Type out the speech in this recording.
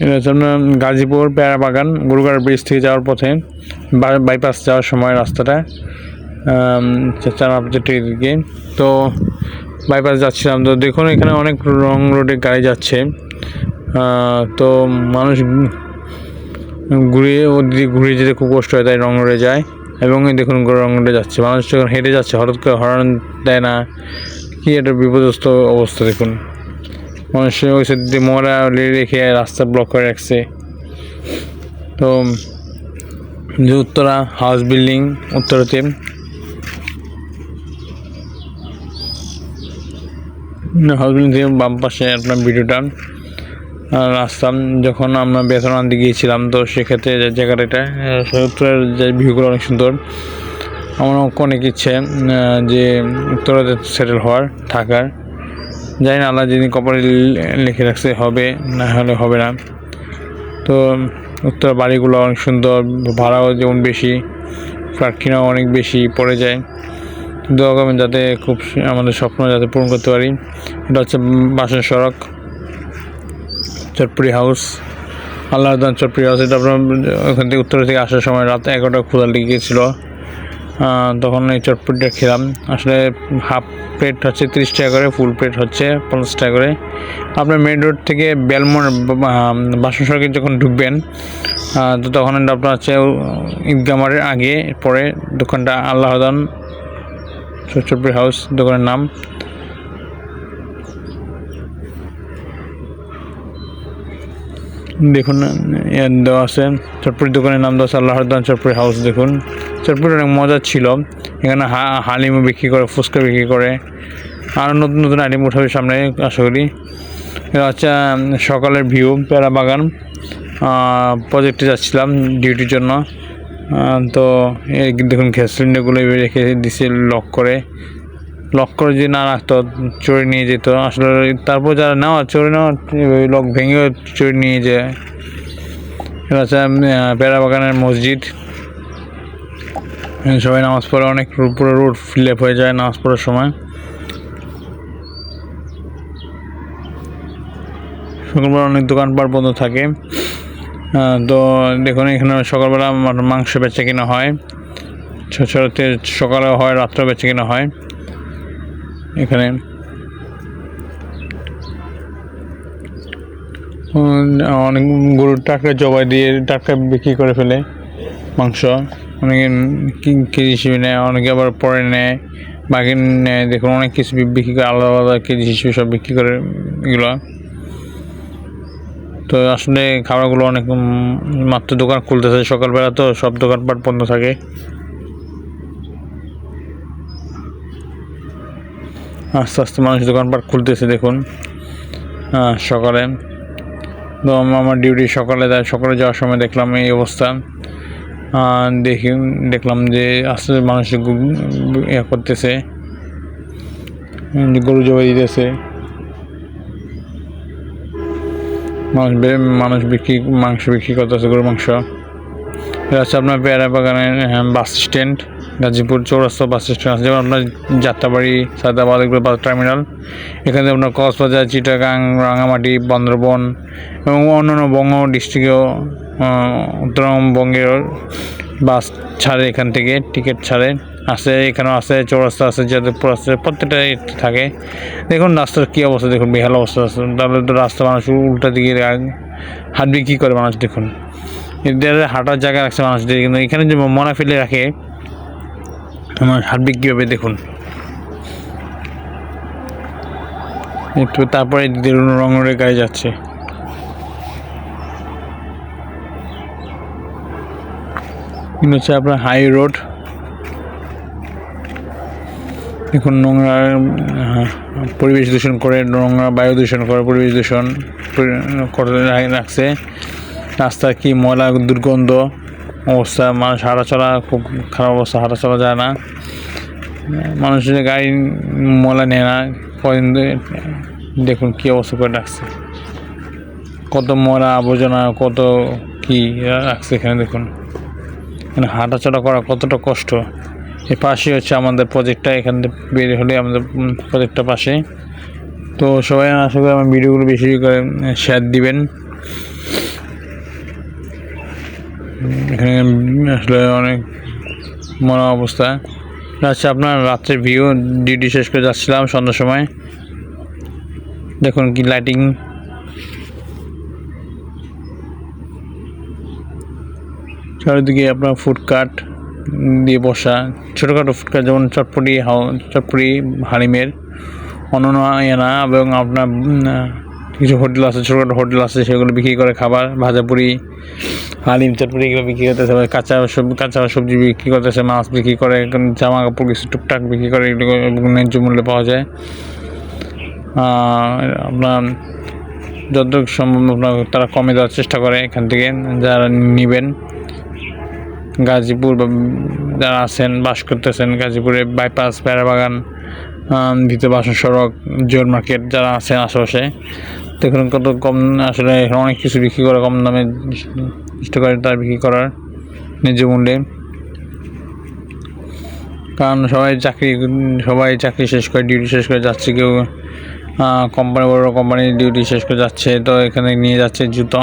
এটা হচ্ছে আপনার গাজীপুর পেয়ারা বাগান গুরুগাড় ব্রিজ থেকে যাওয়ার পথে বাইপাস যাওয়ার সময় রাস্তাটা চারাপতির দিকে। তো বাইপাস যাচ্ছিলাম, তো দেখুন এখানে অনেক রং রোডে গাড়ি যাচ্ছে। তো মানুষ ঘুরে যেতে খুব কষ্ট হয়, তাই রং রোডে যায়। এবং দেখুন রং রোডে যাচ্ছে মানুষ, যখন হেঁটে যাচ্ছে হঠাৎ করে হর্ন দেয় না, কি একটা বিপদস্ত অবস্থা। দেখুন মানুষ ওই সাইডে মোড়া রেখে রাস্তা ব্লক করে রাখছে। তো যে উত্তরা হাউস বিল্ডিং, উত্তরাতে হাউস বিল্ডিং থেকে বাম পাশে আপনার ভিডিওটা রাস্তা। যখন আমরা বেতন আনতে গিয়েছিলাম, তো সেক্ষেত্রে যে জায়গাটা উত্তরের যে ভিউগুলো অনেক সুন্দর। আমার অনেক ইচ্ছে যে উত্তরাতে সেটেল হওয়ার, থাকার। জানি না আল্লাহ যেদিন কপালে লিখে রাখছে হবে, না হলে হবে না। তো উত্তর বাড়িগুলো অনেক সুন্দর, ভাড়াও যেমন বেশি, ফ্ল্যাট কিনাও অনেক বেশি পড়ে যায়। দোয়া করবেন যাতে খুব আমাদের স্বপ্ন যাতে পূরণ করতে পারি। এটা হচ্ছে বাসের সড়ক, চটপুরি হাউস, আল্লাহ চটপুরি হাউস। এটা আপনার ওখান থেকে উত্তর থেকে আসার সময় রাত 11টা ক্ষুধা লেগে গিয়েছিলো, তখন এই চটপটিটা খেলাম। আসলে হাফ প্লেট হচ্ছে 30 টাকা করে, ফুল প্লেট হচ্ছে 50 টাকা করে। আপনার মেন রোড থেকে বেলমোড় বাসন সড়কে যখন ঢুকবেন, তো তখন আপনার হচ্ছে ঈদগামারের আগে পরে দোকানটা আল্লাহদান চটপুরি হাউস দোকানের নাম। দেখুন দেওয়া আছে চটপুরি দোকানের নাম দেওয়া আছে আল্লাহদান চটপুরি হাউস। দেখুন চটপুরি অনেক মজা ছিল, এখানে হালিমও বিক্রি করে, ফুচকা বিক্রি করে, আরও নতুন নতুন আইটেম উঠাবে সামনে আশা করি। এটা হচ্ছে সকালের ভিউ, পেয়ারা বাগান। প্রজেক্টে যাচ্ছিলাম ডিউটির জন্য। তো দেখুন গ্যাস সিলিন্ডারগুলো রেখে দিছে লক করে যদি না রাখতো চোরে নিয়ে যেত। আসলে তারপর যারা নেওয়া চোরে নেওয়া লক ভেঙে চোরে নিয়ে যায়। এটা হচ্ছে পেয়ারা বাগানের মসজিদ, সবাই নামাজ পড়ে, অনেক পুরো রোড ফিল আপ হয়ে যায় নামাজ পড়ার সময়। সকালবেলা অনেক দোকানপাট বন্ধ থাকে। তো দেখুন এখানে সকালবেলা মাংস বেচা কিনা হয়, সকালেও হয়, রাত্রেও বেচা কিনা হয়। এখানে অনেক গরুর টাটকা জবাই দিয়ে টাটকা বিক্রি করে ফেলে মাংস। অনেকে কেজি হিসেবে নেয়, অনেকে আবার পরে নেয়, বাকি নেয়। দেখুন অনেক কিছু বিক্রি করে, আলাদা আলাদা কেজি হিসেবে সব বিক্রি করে এগুলো। তো আসলে খাবারগুলো অনেক মাত্র দোকান খুলতেছে সকালবেলা, তো সব দোকানপাট বন্ধ থাকে। আস্তে আস্তে মানুষ দোকানপাট খুলতেছে দেখুন সকালে। তো আমার ডিউটি সকালে যাওয়ার সময় দেখলাম এই অবস্থা। দেখলাম যে আস্তে মানুষ করতেছে, গরু জবাই দিতেছে, মানুষ মাংস বিক্রি করতেছে, গরুর মাংস। এটা হচ্ছে আপনার পেয়ারা বাগানের বাস স্ট্যান্ড, গাজীপুর চৌরাস্তা বাস স্ট্যান্ড আছে, যেমন আপনার যাত্রাবাড়ি, সায়দাবাদ এগুলো বাস টার্মিনাল। এখানে আপনার কক্সবাজার, চিটাগাং, রাঙামাটি, বান্দরবন এবং অন্যান্য বঙ্গ ডিস্ট্রিক্টেও উত্তরবঙ্গের বাস ছাড়ে, এখান থেকে টিকিট ছাড়ে। আছে এখানেও আছে, চৌরাস্তা আছে, যাদবপুর আছে, প্রত্যেকটা থাকে। দেখুন রাস্তার কী অবস্থা, দেখুন বেহাল অবস্থা আছে। তাহলে তো রাস্তা মানুষ উল্টা দিকে হাত বিক্রি করে মানুষ। দেখুন এদের হাঁটার জায়গা রাখছে মানুষদের, কিন্তু এখানে যে মরা ফেলে রাখে আমার হাত বিক্রি হবে। দেখুন একটু তারপরে রং রোডে গাড়ি যাচ্ছে। কিন্তু হচ্ছে আপনার হাই রোড। দেখুন নোংরা পরিবেশ দূষণ করে, নোংরা বায়ু দূষণ করে, পরিবেশ দূষণ করে রাখছে। রাস্তার কি ময়লা, দুর্গন্ধ অবস্থা, মানুষ হাঁটা চলা খুব খারাপ অবস্থা, হাঁটা চলা যায় না। মানুষের গাড়ি ময়লা নেয় না কদিন। দেখুন কী অবস্থা করে রাখছে, কত ময়লা আবর্জনা, কত কি রাখছে এখানে। দেখুন এখানে হাঁটা চলা করা কতটা কষ্ট। এই পাশে হচ্ছে আমাদের প্রজেক্টটা, এখান থেকে বের হলে আমাদের প্রজেক্টটা পাশে। তো সবাই আশা করি আমার ভিডিওগুলো বেশি করে শেয়ার দিবেন। এখানে আসলে অনেক মনো অবস্থা। আচ্ছা, আপনার রাত্রের ভিউ, ডিউটি শেষ করে যাচ্ছিলাম সন্ধ্যার সময়, দেখুন কি লাইটিং। চারিদিকে আপনার ফুডকার্ট দিয়ে বসা, ছোটোখাটো ফুডকার্ট, যেমন চটপটি হালিমের অন্যান্য না, এবং আপনার কিছু হোটেল আছে, ছোটোখাটো হোটেল আছে, সেগুলো বিক্রি করে খাবার, ভাজাপুরি, হালিম, চটপটি এগুলো বিক্রি করতেছে। কাঁচা সবজি বিক্রি করতেছে, মাছ বিক্রি করে, জামা কাপড় কিছু টুকটাক বিক্রি করে, এগুলো ন্যায্য মূল্যে পাওয়া যায়। আপনার যতটুকু সম্ভব আপনার তারা কমে দেওয়ার চেষ্টা করে এখান থেকে যারা নেবেন। গাজীপুর যারা আছেন, বাস করতেছেন গাজীপুরে, বাইপাস, পেয়ারাবাগান, দ্বিতীয় বাসন সড়ক, জিওর মার্কেট যারা আছেন আশেপাশে, দেখুন কত কম, আসলে অনেক কিছু বিক্রি করে কম দামে চেষ্টা করে তার বিক্রি করার ন্যায্য মূল্যে। কারণ সবাই চাকরি শেষ করে, ডিউটি শেষ করে যাচ্ছে, কেউ বড় কোম্পানি ডিউটি শেষ করে যাচ্ছে, তো এখানে নিয়ে যাচ্ছে জুতো।